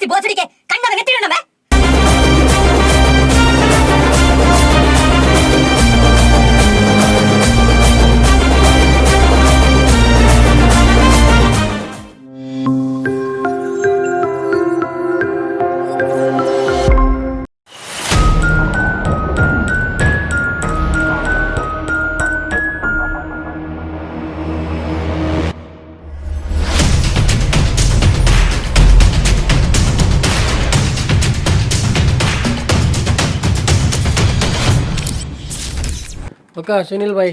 ಬೇವರ್ಸಿ ಬೋಸಡಿಕೆ ಕಣ್ಣದ ನೆತ್ತಿಡೋಣ ओका सुनील भाई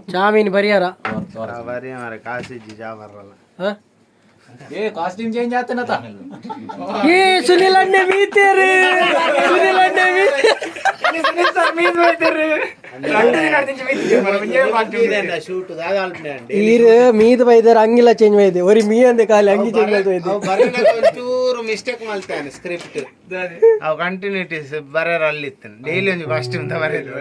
चामीन बरियारा बरी मारे काशीची चहा मारला हाँ ये कॉस्ट्यूम चेंज आते ना था ये सुनील अन्ने भी तेरे सुनील अन्ने भी ಶೂಟ್ ದಾಗಾಲ್ಪನೆ ಈರ್ ಮೀದ್ ಬೈದರ್ ಹಂಗಿಲ್ಲ ಚೇಂಜ್ ಬೈದೆ ಒರಿ ಮೀ ಅಂದೆ ಕಾಲಿ ಹಂಗಿ ಚೇಂಜ್ ಮಾಡ್ತಾ ಒಂಚೂರು ಮಿಸ್ಟೇಕ್ ಮಾಡ್ತಾನೆ ಸ್ಕ್ರಿಪ್ಟ್ ಅವು ಕಂಟಿನ್ಯೂಟೀಸ್ ಬರೋರು ಅಲ್ಲಿತ್ತು ಡೈಲಿ ಒಂದು ಫಸ್ಟ್ ಅಂತ ಬರೆಯೋದು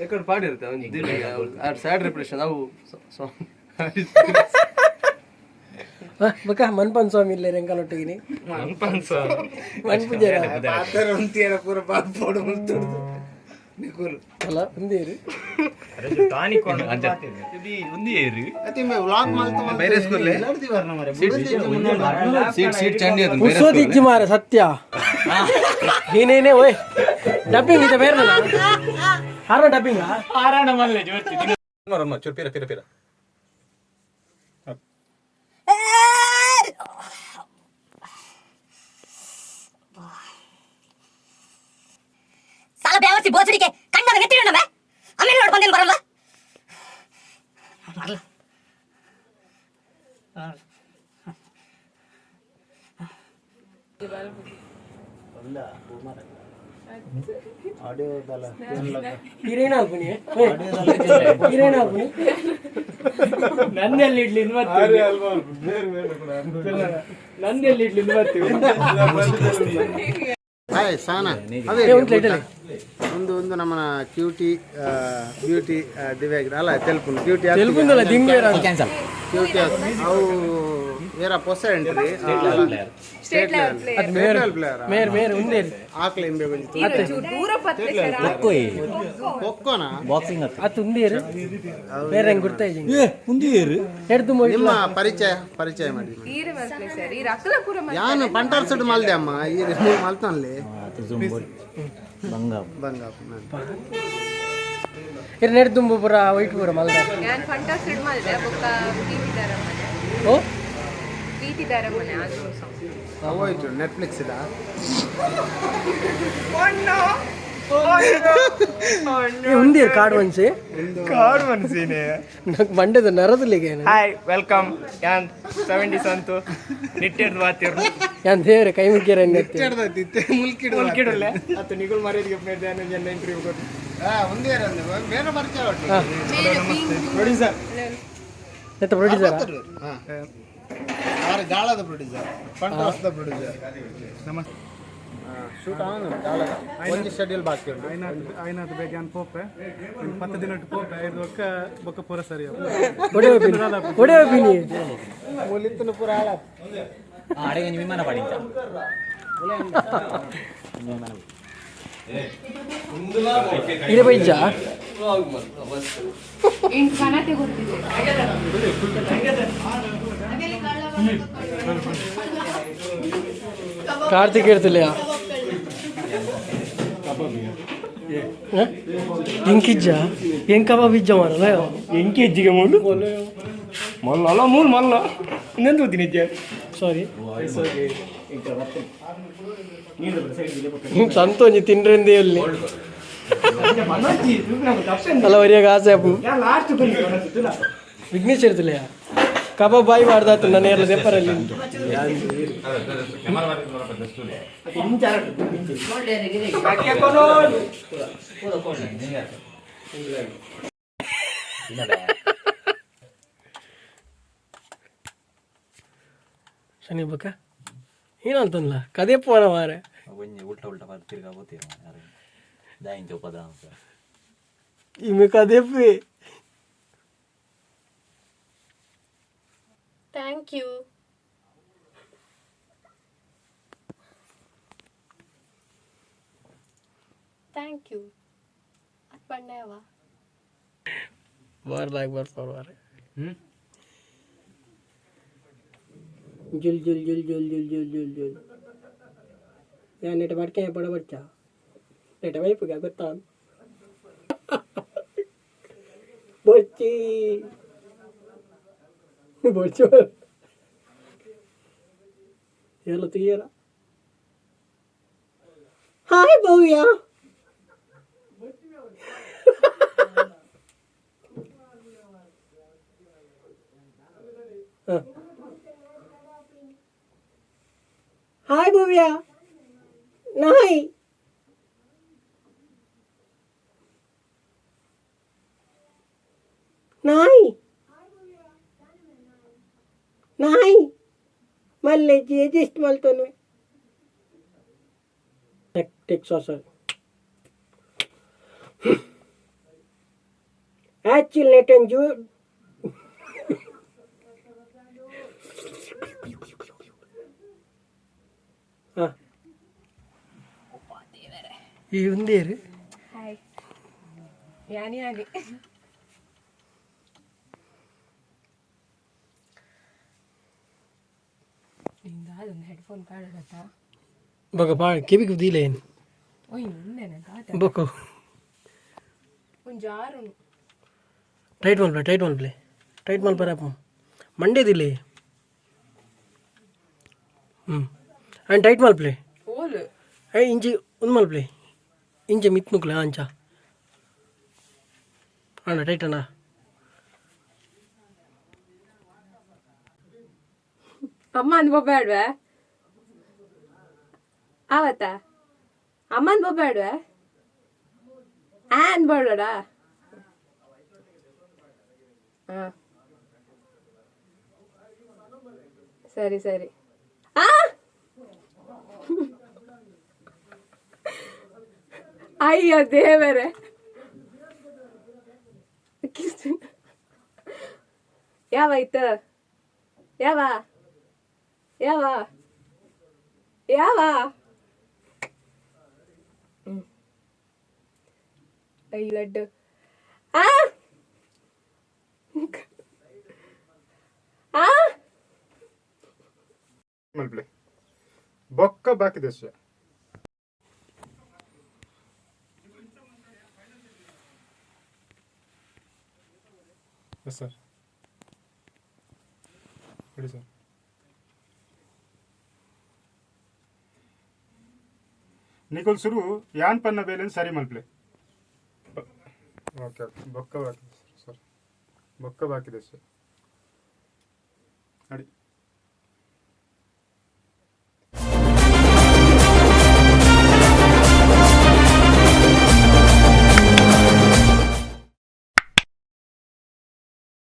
ಎಕಡೆ ಪಾಡಿರುತ್ತೆ ಅವ್ನು ಸ್ಯಾಡ್ ರಿಪ್ರೆಷನ್ ಅವು ಬಕ ಮನ್ಪನ್ ಸ್ವಾಮಿ ಇಲ್ಲೇ ರೆಂಕಲೊಟ್ಟಿಗಿನಿ ಮನ್ಪುಜರ ಪಾತ್ರ ಉಂತಿಯರ ಪೂರ ಪಾಪೋಡು ಮುಳ್ತುಡು ನಿಕುಲು ಅಲ್ಲ ಒಂದೇರಿ ಟಾನಿಕ್ ಒಂದೇರಿ ಅತಿಮೆ ವ್ಲಾಗ್ ಮಾಡ್ತಾ ಬೇರೆ ಸ್ಕೂಲ್ ಎಲ್ಲಾರ್ದಿ ವರ್ಣ ಮಾರೆ ಸೀಟ್ ಚಂಡಿ ಅದು ಉಸೋದಿಜ್ಜಿ ಮಾರೆ ಸತ್ಯ ನೀನೇನೆ ಓಯ್ ಡಬ್ಬಿಂಗ್ ಇದೆ ಬೇರೆ ಹಾರ ಡಬ್ಬಿಂಗ್ ಆರಾಣ ಮಲ್ಲೆ ಜೋರ್ತಿ ಮರಮ್ಮ ಚೂರ್ ಪೀರ ಪೀರ ಪೀರ ಸಾಲ ಬೇವರ್ಸಿ ಬೋಸಡಿಕೆ ಕಣ್ಣದ ನೆತ್ತಿಡೋಣ ಆಮೇಲೆ ನೋಡ್ಕೊಂಡೇನು ಬರಲ್ಲ ಆಡಿಯೋ ದಲ ಹೀರೋಯಿನ್ ಆಗ್ಬಿನಿ ಹೀರೋಯಿನ್ ಆಗ್ಬಿನಿ ನಂದೆಲ್ಲಿ ಇಡ್ಲಿ ನಂದೆಲ್ಲಿ ಇಡ್ಲಿ ಹಾಯ್ ಸಾನಾ ಅದೇ ಒಂದು ಒಂದು ನಮ್ಮ ಕ್ಯೂಟಿ ಬ್ಯೂಟಿ ದಿವ್ಯಾಗ್ರ ಅಲ್ಲ ತೆಲುಪು ಕ್ಯೂಟಿ తెలుపుందల దింగేరా ಕ್ಯಾನ್ಸಲ್ ಕ್ಯೂಟಿ ಅವು వేరే పొస ఎంట్రీ స్టేట్ లెవెల్ అది మేర్ మేర్ ఉంది ఆకలి ఎంబೆ ಬಂತು ದೂರ ಪತ್ತೆ ಕೊಕ್ಕೋನಾ ಬಾಕ್ಸಿಂಗ್ ಅದು ఉంది ಬೇರೆ ಹೆಂಗ್ ಗುರ್ತಾಯಿಜಿ ఉంది ಹಿಡ್ದು ಮೋಯ್ ನಿಮ್ಮ ಪರಿಚಯ ಮಾಡಿ ಯಾನು ಪಂಟಾರ್ಸಡ್ ಮಲ್ದೆ ಅಮ್ಮ ಈ ಮಲ್ತಾನ್ಲೆ ಬಂಗಾಪ್ ಇರ್ ನೆಡ್ದುಂಬು ಪುರ ವೈಟ್ ಪುರ ಮಲ್ದ ഞാൻ ഫണ്ടാസിഡ് മൽദെ ബൊക്ക വീതിದಾರಮನೆ ಓ വീതിದಾರಮನೆ ಆ ದಿವಸ ಹೋಯ್ತು ನೆಟ್ಫ್ಲಿಕ್ಸ್ ಇದ ఉంది ಕಾರ್ಡ್ ಒನ್ಸಿ ಕಾಡು ಮನಸ್ಸಿನೇ నాకు ಮಂಡ್ಯದ ನರದಲ್ಲಿಗೆ ಹಾಯ್ ವೆಲ್ಕಮ್ ಯಾನ್ 70 ಸಂತು ನಿಟ್ಟೆಡ್ ವಾತಿರು ಯಾನ್ ದೇವ್ರೆ ಕೈ ಮುಗ್ಗಿರ ಎನ್ನೆತ್ತಿ ಮುಲ್ಕಿಡಲ್ಲ ಅತ್ತು ನಿಗುಲ್ ಮರ್ಯಾದಿಗೆ ಮೇಡ್ದಾನೆ ಜನ ಇಂಟರ್ವ್ಯೂ ಕೊಟ್ಟು ಒಂದೇ ಬೇರೆ ಪರಿಚಯ ಒಟ್ಟು ಪ್ರೊಡ್ಯೂಸರ್ ಎತ್ತ ಪ್ರೊಡ್ಯೂಸರ್ ಅವರ ಗಾಳದ ಪ್ರೊಡ್ಯೂಸರ್ ಪಂಟಾರ್ಸ್ದ ಪ್ರೊಡ್ಯೂಸರ್ ನಮಸ್ತೆ ಶೂಟ್ ಅವನು ಗಾಳದ ಒಂದು ಶೆಡ್ಯೂಲ್ ಬಾಕಿ ಉಂಟು ಐನಾತ್ ಬೇಗ ಯಾನ್ ಪೋಪೆ 10 ದಿನ ಪೋಪೆ ಇದು ಬೊಕ್ಕ ಪೂರ ಸರಿ ಒಡೆ ಒಪಿನಿ ಮುಲಿತ್ತನ ಪೂರ ಹಾಳ ಆಡೆ ಒಂದು ವಿಮಾನ ಪಾಡಿಂತ ಇದೆ ಬೈಜ ಇಂಟ್ ಕನತೆ ಗೊತ್ತಿದೆ ಕಾರ್ತಿಕ್ ಇರ್ತಿಲ್ಲ ಎಂಕಿಜ್ಜ ಹೆಂಗ್ ಕಬಾಬ್ ಇಜ್ಜ ಮಾರಲ್ಲ ಎಂಕಿ ಹೆಜ್ಜಿಗೆ ಮೂಲು ಮಲ್ಲ ಅಲ್ಲ ಮೂಲು ಮಲ್ಲ ಇನ್ನೊಂದು ತಿನ್ನಿದ್ದೆ ಸಾರಿ ಸಂತೋಷಿ ತಿನ್ರಿಂದೇ ಅಲ್ಲಿ ಅಲ್ಲ ವರಿಯಾಗ ಆಸೆ ಅಪ್ಪು ವಿಘ್ನೇಶ್ ಇರ್ತಿಲ್ಲ ಕಬಾಬ್ ಬಾಯಿ ಮಾಡ್ದಾತು ನನ್ನ ಎಲ್ಲ ದೆಪ್ಪರಲ್ಲಿ ಶನಿ ಬಕ್ಕ ಏನಂತಲ್ಲ ಕದೇ ಪೋನ ಮಾರೆ ಉಲ್ಟಾ ಉಲ್ಟಾ ತಿರ್ಗಾ ಹೋಗ್ತೀರ ದಾಯಿನ್ ಚೌಪದ ಇಮೆ ಕದೇ ಪೇ ಥ್ಯಾಂಕ್ ಯು. Thank you. ಅದು ಪಣ್ಣವ बार फॉरवार जुल जुल जुल जुल जुल जुल जुल जुल या नेट बार के बड़ा बच्चा नेट भाई पुगा गोता बोची बोचो याला तू याला हाय भैया हाय भव्या नाही नाही नाही मल्लेची जस्ट मलतो नु take saucer actual net and जू ಈ ಒಂದೇರು ಹಾಯ್ ಯಾನಿ ಆಗಿ ನಿಂದ ಅದೊಂದು ಹೆಡ್ಫೋನ್ ಕಾಡಗತ್ತಾ ಬಗ ಬಾ ಕಿವಿಗೆ ದಿಲೇನು ಓಯ್ ಇನ್ನೇನಂತ ಬೊಕೋ ಒಂದು ಜಾರು ಟೈಟ್ ಮಲ್ ಬರಪ್ಪ ಮಂಡ್ಯದಿಲ್ಲ అండ్ టైట్ మల్ ప్లే ಓಲು ఇంచి ఉంది మల్ ప్లే ఇంచ మిత్ నుకులే అంచ అಣ್ಣ ಟೈಟ್ ಅಣ್ಣ ಅಮ್ಮ ಅನ್ಬೋಬೇಡ್ವೆ ಆವತ್ತ ಅಮ್ಮ ಅನ್ಬೋಬೇಡ್ವೆ ಅನ್ಬೇಡ ಹಾಂ ಸರಿ ಸರಿ ಅಯ್ಯೋ ದೇವರೇ ಯಾವಾಯ್ತು ಯಾವ ಯಾವ ಯಾವ ಐ ಲಡ್ಡು ಆ ಆ ಮಲ್ಪ್ಲೆ ಬೊಕ್ಕ ಬಾಕಿ ದೇಶ ಎಸ್ ಸರ್ ಹೇಳಿ ಸರ್ ನಿಖಿಲ್ ಸುರು ಯಾನ್ ಪನ್ನ ಬೇಲೆನ್ ಸರಿ ಮಲ್ಪ್ಲೆ ಓಕೆ ಬೊಕ್ಕ ಬಾಕಿ ಸರ್ ಬೊಕ್ಕ ಬಾಕಿ ದೇಶ ಅಡಿ